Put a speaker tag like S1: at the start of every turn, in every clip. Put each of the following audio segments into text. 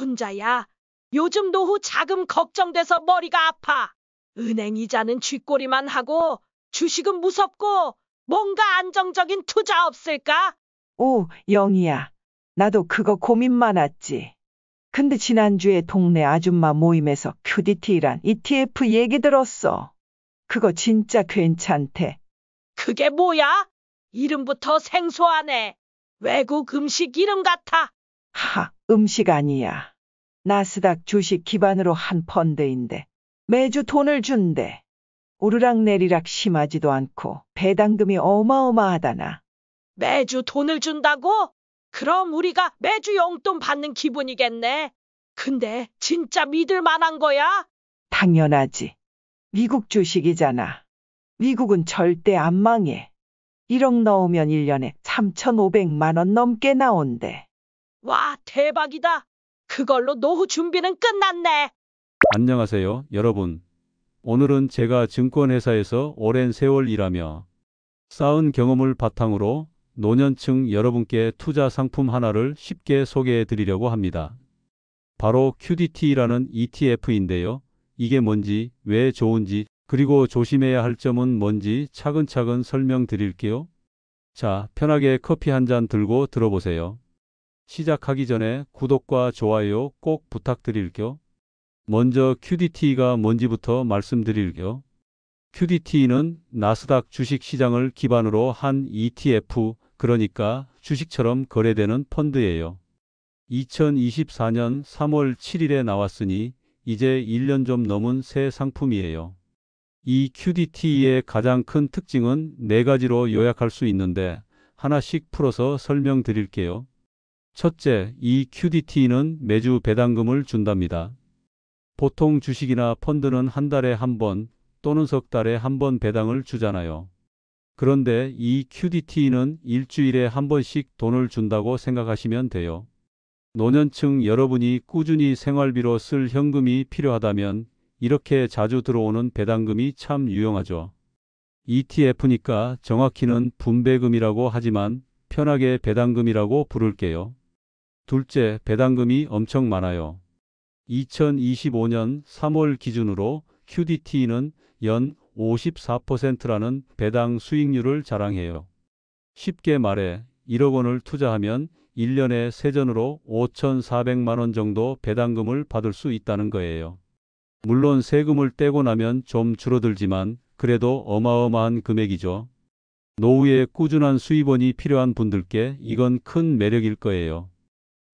S1: 혼자야. 요즘 노후 자금 걱정돼서 머리가 아파. 은행 이자는 쥐꼬리만 하고 주식은 무섭고 뭔가 안정적인 투자 없을까?
S2: 오, 영희야. 나도 그거 고민 많았지. 근데 지난주에 동네 아줌마 모임에서 QDT란 ETF 얘기 들었어. 그거 진짜 괜찮대.
S1: 그게 뭐야? 이름부터 생소하네. 외국 음식 이름 같아.
S2: 음식 아니야. 나스닥 주식 기반으로 한 펀드인데 매주 돈을 준대. 오르락내리락 심하지도 않고 배당금이 어마어마하다나.
S1: 매주 돈을 준다고? 그럼 우리가 매주 용돈 받는 기분이겠네. 근데 진짜 믿을 만한 거야?
S2: 당연하지. 미국 주식이잖아. 미국은 절대 안 망해. 1억 넣으면 1년에 3,500만 원 넘게 나온대.
S1: 와, 대박이다. 그걸로 노후 준비는 끝났네.
S3: 안녕하세요, 여러분. 오늘은 제가 증권회사에서 오랜 세월 일하며 쌓은 경험을 바탕으로 노년층 여러분께 투자 상품 하나를 쉽게 소개해 드리려고 합니다. 바로 QDT라는 ETF인데요. 이게 뭔지, 왜 좋은지, 그리고 조심해야 할 점은 뭔지 차근차근 설명드릴게요. 자, 편하게 커피 한 잔 들고 들어보세요. 시작하기 전에 구독과 좋아요 꼭 부탁드릴게요. 먼저 QDT가 뭔지부터 말씀드릴게요. QDT는 나스닥 주식시장을 기반으로 한 ETF, 그러니까 주식처럼 거래되는 펀드예요. 2024년 3월 7일에 나왔으니 이제 1년 좀 넘은 새 상품이에요. 이 QDT의 가장 큰 특징은 4가지로 요약할 수 있는데 하나씩 풀어서 설명드릴게요. 첫째, 이 QDT는 매주 배당금을 준답니다. 보통 주식이나 펀드는 한 달에 한 번 또는 석 달에 한 번 배당을 주잖아요. 그런데 이 QDT는 일주일에 한 번씩 돈을 준다고 생각하시면 돼요. 노년층 여러분이 꾸준히 생활비로 쓸 현금이 필요하다면 이렇게 자주 들어오는 배당금이 참 유용하죠. ETF니까 정확히는 분배금이라고 하지만 편하게 배당금이라고 부를게요. 둘째, 배당금이 엄청 많아요. 2025년 3월 기준으로 QDT는 연 54%라는 배당 수익률을 자랑해요. 쉽게 말해 1억 원을 투자하면 1년에 세전으로 5,400만 원 정도 배당금을 받을 수 있다는 거예요. 물론 세금을 떼고 나면 좀 줄어들지만 그래도 어마어마한 금액이죠. 노후에 꾸준한 수입원이 필요한 분들께 이건 큰 매력일 거예요.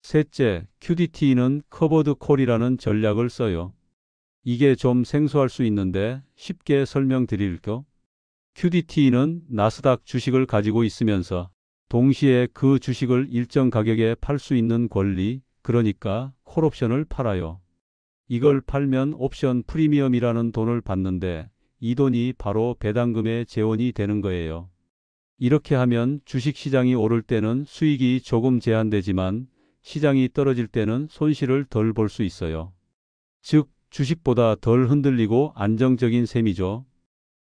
S3: 셋째, QDT는 커버드 콜이라는 전략을 써요. 이게 좀 생소할 수 있는데 쉽게 설명드릴게요. QDT는 나스닥 주식을 가지고 있으면서 동시에 그 주식을 일정 가격에 팔 수 있는 권리, 그러니까 콜옵션을 팔아요. 이걸 팔면 옵션 프리미엄이라는 돈을 받는데 이 돈이 바로 배당금의 재원이 되는 거예요. 이렇게 하면 주식시장이 오를 때는 수익이 조금 제한되지만 시장이 떨어질 때는 손실을 덜 볼 수 있어요. 즉, 주식보다 덜 흔들리고 안정적인 셈이죠.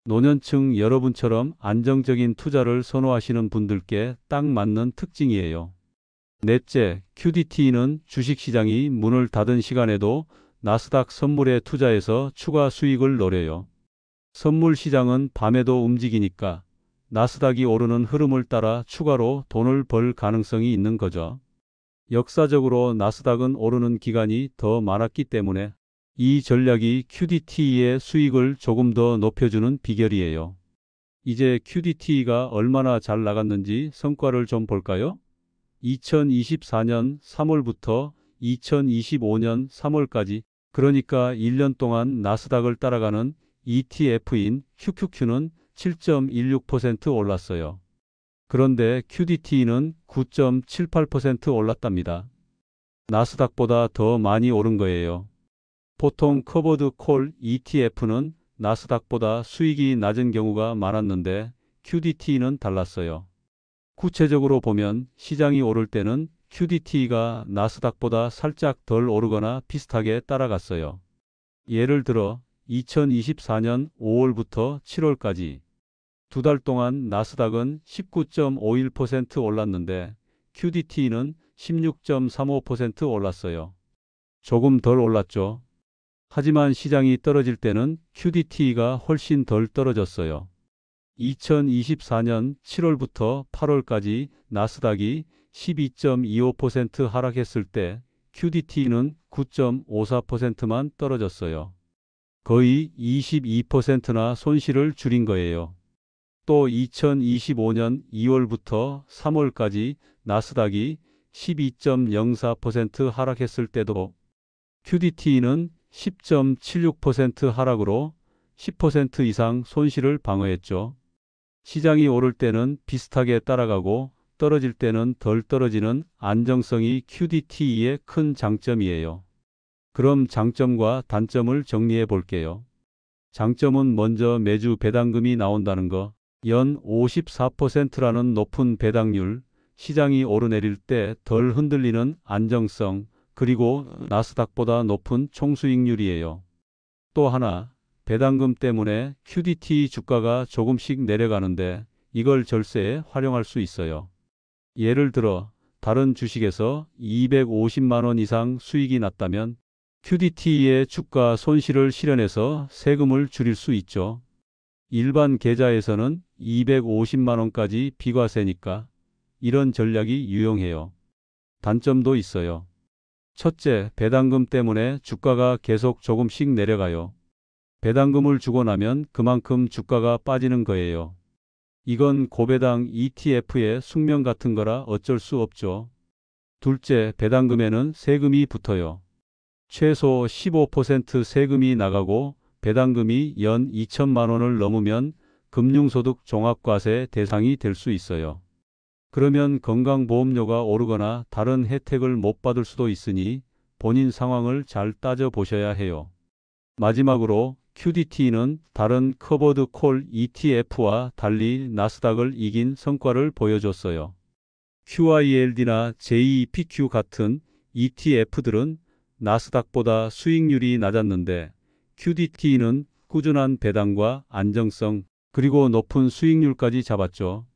S3: 노년층 여러분처럼 안정적인 투자를 선호하시는 분들께 딱 맞는 특징이에요. 넷째, QDT는 주식시장이 문을 닫은 시간에도 나스닥 선물에 투자해서 추가 수익을 노려요. 선물 시장은 밤에도 움직이니까 나스닥이 오르는 흐름을 따라 추가로 돈을 벌 가능성이 있는 거죠. 역사적으로 나스닥은 오르는 기간이 더 많았기 때문에 이 전략이 QDT의 수익을 조금 더 높여주는 비결이에요. 이제 QDT가 얼마나 잘 나갔는지 성과를 좀 볼까요? 2024년 3월부터 2025년 3월까지, 그러니까 1년 동안 나스닥을 따라가는 ETF인 QQQ는 7.16% 올랐어요. 그런데 QDT는 9.78% 올랐답니다. 나스닥보다 더 많이 오른 거예요. 보통 커버드 콜 ETF는 나스닥보다 수익이 낮은 경우가 많았는데 QDT는 달랐어요. 구체적으로 보면 시장이 오를 때는 QDT가 나스닥보다 살짝 덜 오르거나 비슷하게 따라갔어요. 예를 들어 2024년 5월부터 7월까지 2달 동안 나스닥은 19.51% 올랐는데 QDT는 16.35% 올랐어요. 조금 덜 올랐죠. 하지만 시장이 떨어질 때는 QDT가 훨씬 덜 떨어졌어요. 2024년 7월부터 8월까지 나스닥이 12.25% 하락했을 때 QDT는 9.54%만 떨어졌어요. 거의 22%나 손실을 줄인 거예요. 또 2025년 2월부터 3월까지 나스닥이 12.04% 하락했을 때도 QDT는 10.76% 하락으로 10% 이상 손실을 방어했죠. 시장이 오를 때는 비슷하게 따라가고 떨어질 때는 덜 떨어지는 안정성이 QDT의 큰 장점이에요. 그럼 장점과 단점을 정리해 볼게요. 장점은 먼저 매주 배당금이 나온다는 거, 연 54%라는 높은 배당률, 시장이 오르내릴 때 덜 흔들리는 안정성, 그리고 나스닥보다 높은 총수익률이에요. 또 하나, 배당금 때문에 QDT 주가가 조금씩 내려가는데 이걸 절세에 활용할 수 있어요. 예를 들어 다른 주식에서 250만 원 이상 수익이 났다면 QDT의 주가 손실을 실현해서 세금을 줄일 수 있죠. 일반 계좌에서는 250만 원까지 비과세니까 이런 전략이 유용해요. 단점도 있어요. 첫째, 배당금 때문에 주가가 계속 조금씩 내려가요. 배당금을 주고 나면 그만큼 주가가 빠지는 거예요. 이건 고배당 ETF의 숙명 같은 거라 어쩔 수 없죠. 둘째, 배당금에는 세금이 붙어요. 최소 15% 세금이 나가고 배당금이 연 2천만 원을 넘으면 금융소득 종합과세 대상이 될 수 있어요. 그러면 건강보험료가 오르거나 다른 혜택을 못 받을 수도 있으니 본인 상황을 잘 따져 보셔야 해요. 마지막으로 QDT는 다른 커버드 콜 ETF와 달리 나스닥을 이긴 성과를 보여줬어요. QYLD나 JEPQ 같은 ETF들은 나스닥보다 수익률이 낮았는데 QDT는 꾸준한 배당과 안정성, 그리고 높은 수익률까지 잡았죠.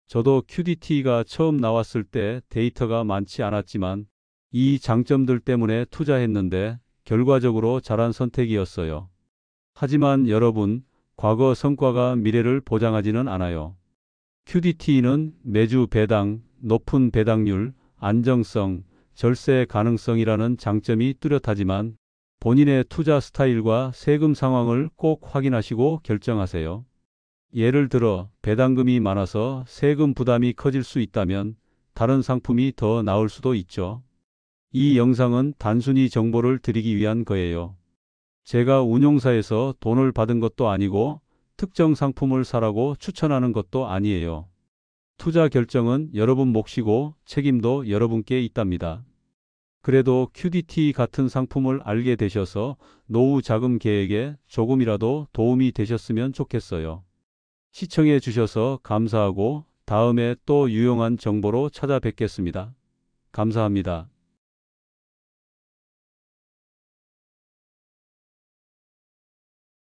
S3: 저도 QDT가 처음 나왔을 때 데이터가 많지 않았지만 이 장점들 때문에 투자했는데 결과적으로 잘한 선택이었어요. 하지만 여러분, 과거 성과가 미래를 보장하지는 않아요. QDT는 매주 배당, 높은 배당률, 안정성, 절세 가능성이라는 장점이 뚜렷하지만 본인의 투자 스타일과 세금 상황을 꼭 확인하시고 결정하세요. 예를 들어 배당금이 많아서 세금 부담이 커질 수 있다면 다른 상품이 더 나을 수도 있죠. 이 영상은 단순히 정보를 드리기 위한 거예요. 제가 운용사에서 돈을 받은 것도 아니고 특정 상품을 사라고 추천하는 것도 아니에요. 투자 결정은 여러분 몫이고 책임도 여러분께 있답니다. 그래도 QDT 같은 상품을 알게 되셔서 노후 자금 계획에 조금이라도 도움이 되셨으면 좋겠어요. 시청해 주셔서 감사하고 다음에 또 유용한 정보로 찾아뵙겠습니다. 감사합니다.